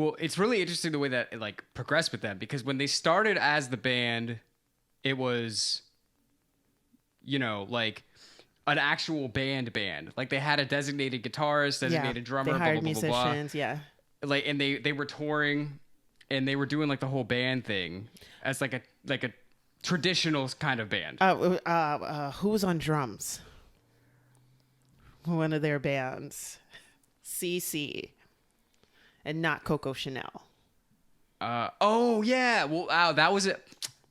Well, it's really interesting the way that it like progressed with them, because when they started as the band, it was, like an actual band. Like they had a designated guitarist, designated drummer, they hired blah, blah, blah, blah, blah. musicians. Yeah. Like, and they were touring, and they were doing like the whole band thing as like a traditional kind of band. Who was on drums? One of their bands, CC, and not Coco Chanel. Oh yeah. Well, wow, that was it.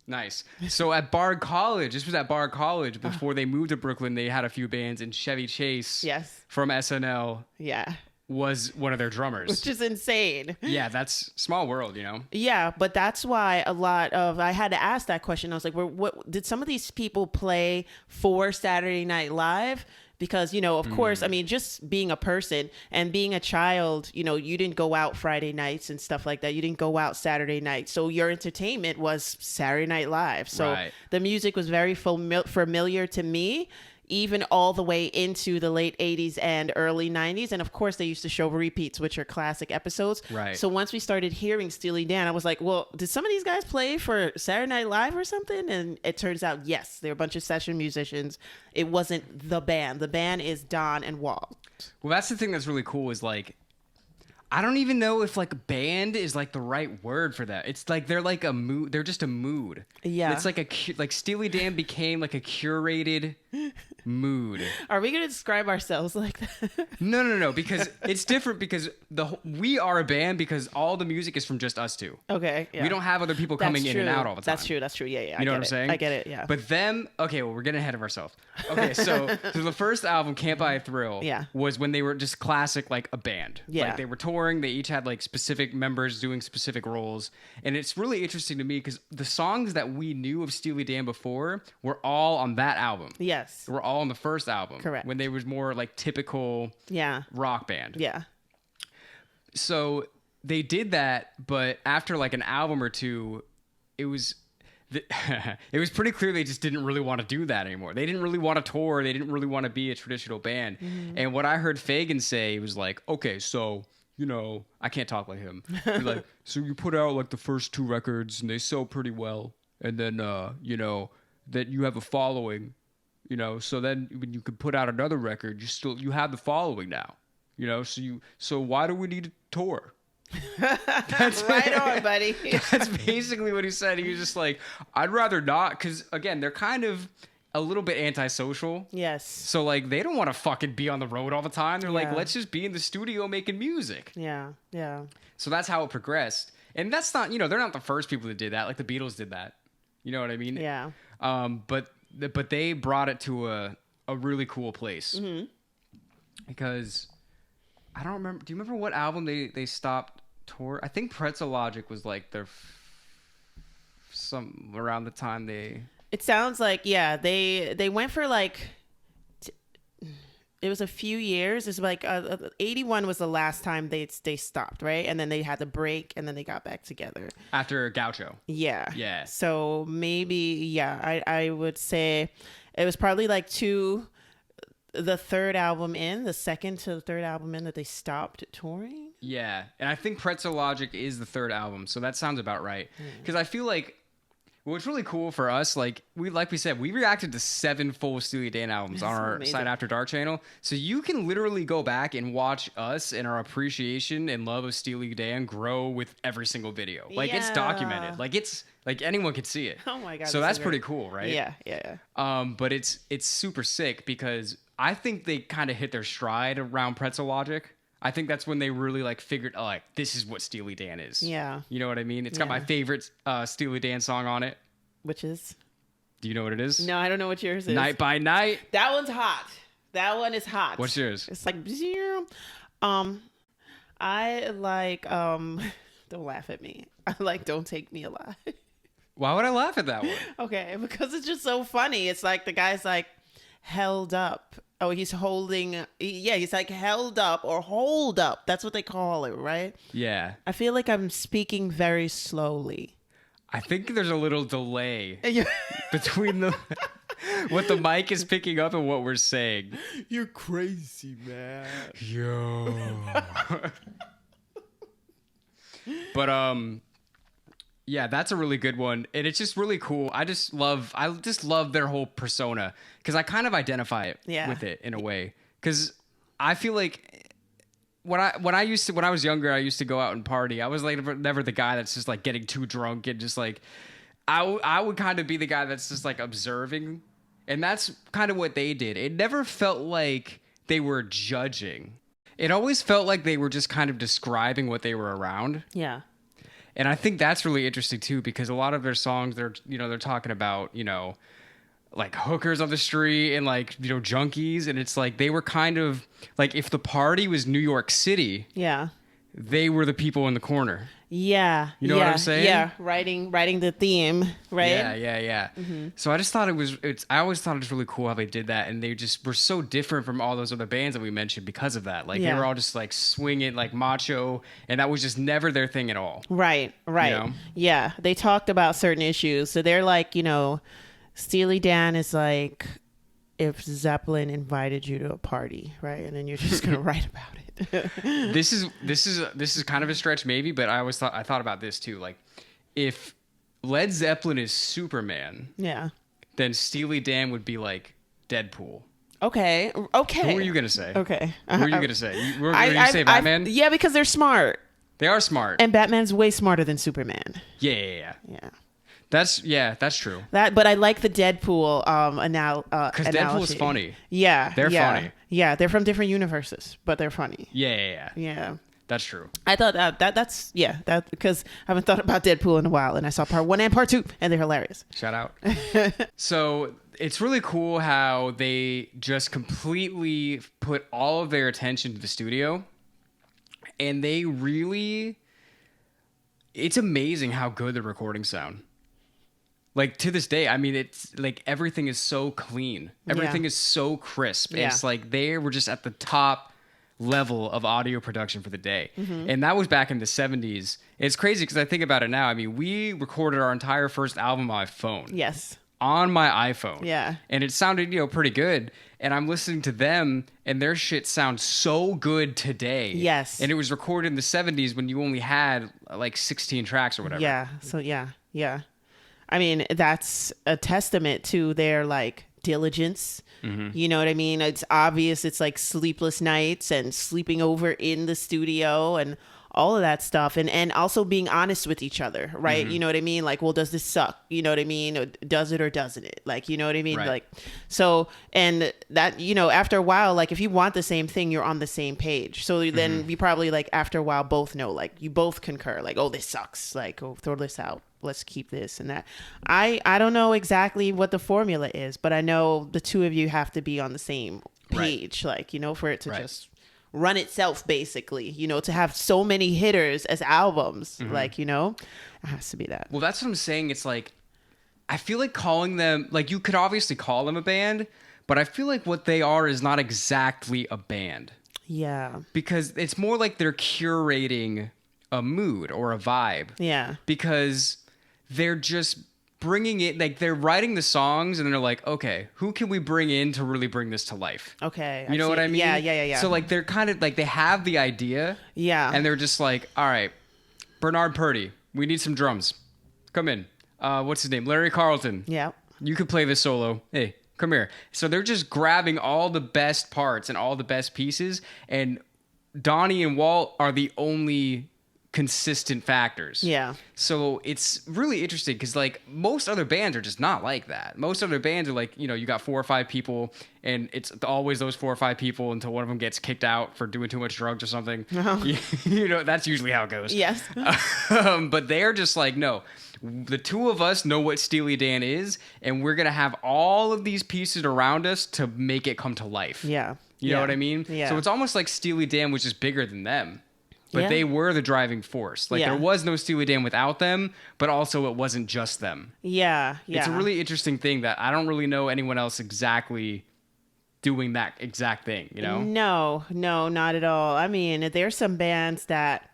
Nice. So at Bard College, this was at Bard College before they moved to Brooklyn. They had a few bands, and Chevy Chase, Yes. from SNL, Yeah. was one of their drummers. Which is insane. Yeah, that's small world, Yeah, but that's why I had to ask that question. I was like, what did some of these people play for Saturday Night Live? Because, of course, I mean, just being a person and being a child, you didn't go out Friday nights and stuff like that. You didn't go out Saturday nights. So your entertainment was Saturday Night Live. So the music was very familiar to me, even all the way into the late 80s and early 90s. And of course, they used to show repeats, which are classic episodes. Right. So once we started hearing Steely Dan, I was like, well, did some of these guys play for Saturday Night Live or something? And it turns out, yes, they're a bunch of session musicians. It wasn't the band. The band is Don and Walt. Well, that's the thing that's really cool is like, I don't even know if like band is like the right word for that. It's like they're like a mood. They're just a mood. Yeah. It's like like Steely Dan became like a curated mood. Are we going to describe ourselves like that? No, because it's different because we are a band because all the music is from just us two. Okay. Yeah. We don't have other people coming in and out all the time. That's true. Yeah. You know what I'm saying? I get it. Yeah. But them, okay, well, we're getting ahead of ourselves. Okay, so the first album, Can't Buy a Thrill, was when they were just classic, like a band. Yeah. Like they were touring. They each had like specific members doing specific roles. And it's really interesting to me because the songs that we knew of Steely Dan before were all on that album. Yes. They were all on the first album. Correct. When they was more like typical rock band. Yeah. So they did that, but after like an album or two, it was pretty clear they just didn't really want to do that anymore. They didn't really want to tour. They didn't really want to be a traditional band. Mm-hmm. And what I heard Fagan say was like, okay, so, I can't talk like him. He's like, so you put out like the first 2 records and they sell pretty well. And then, that you have a following, so then when you could put out another record, you have the following now, so why do we need to tour? That's right on, buddy. That's basically what he said. He was just like, I'd rather not, because again, they're kind of a little bit antisocial. Yes. So like they don't want to fucking be on the road all the time. They're like, let's just be in the studio making music. Yeah. So that's how it progressed. And that's not, they're not the first people that did that. Like the Beatles did that. You know what I mean? Yeah. But they brought it to a really cool place. Mm-hmm. Because I don't remember. Do you remember what album they stopped tour? I think Pretzel Logic was like their some around the time they. It sounds like they went for like. It was a few years. It's like 81 was the last time they stopped, right? And then they had the break, and then they got back together after Gaucho. Yeah. So maybe I would say it was probably like the second to the third album in that they stopped touring. Yeah, and I think Pretzel Logic is the third album, so that sounds about right. Because I feel like what's really cool for us, like we said, we reacted to 7 full Steely Dan albums on our Side After Dark channel. So you can literally go back and watch us and our appreciation and love of Steely Dan grow with every single video. Like it's documented. Like it's like anyone can see it. Oh my God. So that's pretty cool, right? Yeah. But it's super sick because I think they kind of hit their stride around Pretzel Logic. I think that's when they really like figured, like, this is what Steely Dan is. Yeah. You know what I mean? It's got my favorite Steely Dan song on it. Which is? Do you know what it is? No, I don't know what yours is. Night by Night. That one's hot. That one is hot. What's yours? It's like zero. I like don't laugh at me. I like Don't Take Me Alive. Why would I laugh at that one? Okay, because it's just so funny. It's like the guy's like held up. Oh, he's holding. Yeah, he's like held up or hold up. That's what they call it, right? Yeah. I feel like I'm speaking very slowly. I think there's a little delay between what the mic is picking up and what we're saying. You're crazy, man. Yo. But yeah, that's a really good one, and it's just really cool. I just love their whole persona because I kind of identify with it in a way because I feel like when I was younger, I used to go out and party. I was like never the guy that's just like getting too drunk and just like I would kind of be the guy that's just like observing, and that's kind of what they did. It never felt like they were judging. It always felt like they were just kind of describing what they were around. Yeah. And I think that's really interesting too, because a lot of their songs, they're talking about, like hookers on the street and like, junkies. And it's like, they were kind of like, if the party was New York City, yeah, they were the people in the corner. Yeah. You know what I'm saying? Yeah. Writing the theme, right? Yeah. Mm-hmm. So I just thought I always thought it was really cool how they did that. And they just were so different from all those other bands that we mentioned because of that. Like they were all just like swinging, like macho. And that was just never their thing at all. Right. Yeah. They talked about certain issues. So they're like, Steely Dan is like if Zeppelin invited you to a party, right? And then you're just going to write about it. This is kind of a stretch maybe, but I thought about this too. Like if Led Zeppelin is Superman, then Steely Dan would be like Deadpool. Okay. Who are you gonna say? Okay. Who are you gonna say? You say Batman? Yeah, because they're smart. They are smart. And Batman's way smarter than Superman. Yeah. That's true. But I like the Deadpool because Deadpool's funny. Yeah, they're funny. Yeah, they're from different universes, but they're funny. Yeah. That's true. I thought that's because I haven't thought about Deadpool in a while, and I saw part 1 and part 2, and they're hilarious. Shout out. So it's really cool how they just completely put all of their attention to the studio, and it's amazing how good the recordings sound. Like to this day, I mean, it's like everything is so clean. Everything is so crisp. Yeah. It's like they were just at the top level of audio production for the day. Mm-hmm. And that was back in the 70s. It's crazy because I think about it now. I mean, we recorded our entire first album on my phone. Yes. On my iPhone. Yeah. And it sounded, pretty good. And I'm listening to them and their shit sounds so good today. Yes. And it was recorded in the 70s when you only had like 16 tracks or whatever. Yeah. So yeah. I mean, that's a testament to their like diligence. Mm-hmm. You know what I mean? It's obvious. It's like sleepless nights and sleeping over in the studio and all of that stuff. And also being honest with each other, right? Mm-hmm. You know what I mean? Like, well, does this suck? You know what I mean? Or does it or doesn't it? Like, you know what I mean? Right. Like, so, and that, after a while, like if you want the same thing, you're on the same page. So then we probably like after a while both know, like you both concur, like, oh, this sucks. Like, oh, throw this out. Let's keep this and that. I don't know exactly what the formula is, but I know the two of you have to be on the same page, like, for it to just run itself, basically, to have so many hitters as albums, like, it has to be that. Well, that's what I'm saying. It's like, I feel like calling them, like, you could obviously call them a band, but I feel like what they are is not exactly a band. Yeah. Because it's more like they're curating a mood or a vibe. Yeah. Because they're just bringing it, like they're writing the songs and they're like, okay, who can we bring in to really bring this to life? Okay. You know what I mean? Yeah. So like they're kind of like, they have the idea. Yeah. And they're just like, all right, Bernard Purdy, we need some drums. Come in. What's his name? Larry Carlton. Yeah. You could play this solo. Hey, come here. So they're just grabbing all the best parts and all the best pieces. And Donnie and Walt are the only consistent factors. Yeah. So it's really interesting because like most other bands are just not like that. Most other bands are like, you got 4 or 5 people and it's always those 4 or 5 people until one of them gets kicked out for doing too much drugs or something. Oh. That's usually how it goes. Yes. But they're just like, no, the two of us know what Steely Dan is and we're going to have all of these pieces around us to make it come to life. Yeah. You know what I mean? Yeah. So it's almost like Steely Dan was just bigger than them. But they were the driving force. Like there was no Steely Dan without them, but also it wasn't just them. Yeah. It's a really interesting thing that I don't really know anyone else exactly doing that exact thing, No, not at all. I mean, there's some bands that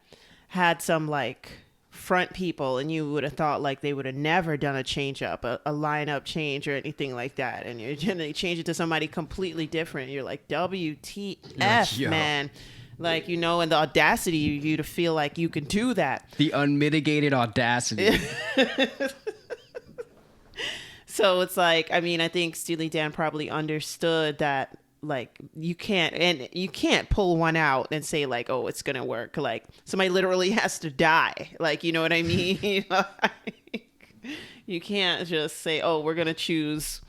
had some like front people and you would have thought like they would have never done a change up, a lineup change or anything like that. And they change it to somebody completely different. You're like, WTF, man. Like, you know, and the audacity of you to feel like you can do that. The unmitigated audacity. So it's like, I mean, I think Steely Dan probably understood that, like, you can't pull one out and say like, oh, it's gonna work. Like, somebody literally has to die. Like, you know what I mean? You can't just say, oh, we're gonna choose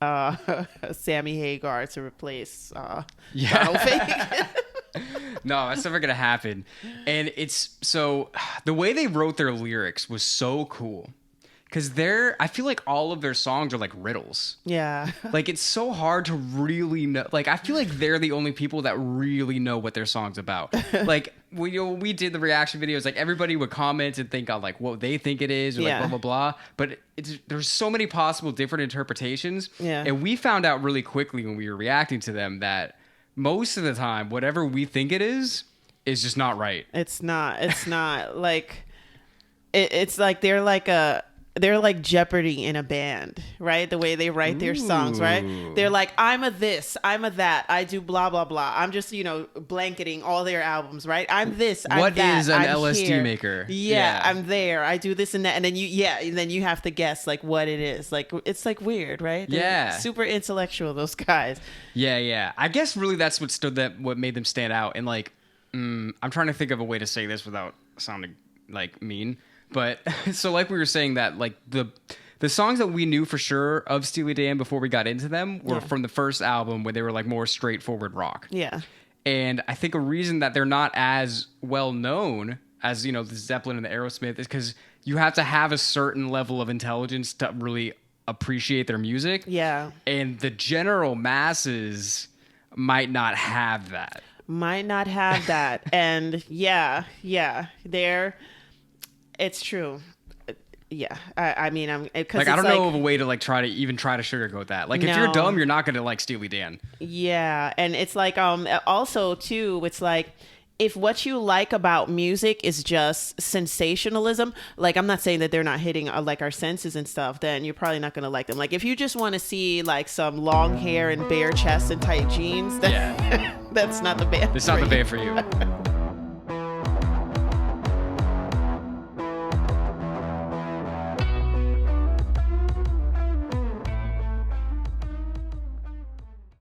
Sammy Hagar to replace Donald Fagen. No, that's never gonna happen. And it's so the way they wrote their lyrics was so cool. Because I feel like all of their songs are like riddles. Yeah. Like, it's so hard to really know. Like, I feel like they're the only people that really know what their song's about. Like, we did the reaction videos, like, everybody would comment and think on, like, what they think it is, or, like, blah, blah, blah. But there's so many possible different interpretations. Yeah. And we found out really quickly when we were reacting to them that most of the time, whatever we think it is just not right. It's not. Like, it's like they're like Jeopardy in a band, right? The way they write their songs, right? They're like, I'm a this, I'm a that, I do blah, blah, blah. I'm just, you know, blanketing all their albums, right? I'm this, I'm what that. What is an I'm LSD here. maker? Yeah, I'm there. I do this and that. And then you have to guess like what it is. Like, it's like weird, right? They're super intellectual, those guys. Yeah. I guess really that's what made them stand out. And like, I'm trying to think of a way to say this without sounding like mean. But so like we were saying that like the songs that we knew for sure of Steely Dan before we got into them were from the first album where they were like more straightforward rock. Yeah. And I think a reason that they're not as well known as, you know, the Zeppelin and the Aerosmith is because you have to have a certain level of intelligence to really appreciate their music. Yeah. And the general masses might not have that. And it's true. Yeah. I mean, like, I don't know of a way to like try to sugarcoat that. Like, if you're dumb, you're not going to like Steely Dan. Yeah. And it's like, also too, it's like, if what you like about music is just sensationalism, like, I'm not saying that they're not hitting like our senses and stuff, then you're probably not going to like them. Like, if you just want to see like some long hair and bare chest and tight jeans, then that's not the band. It's not the band for you.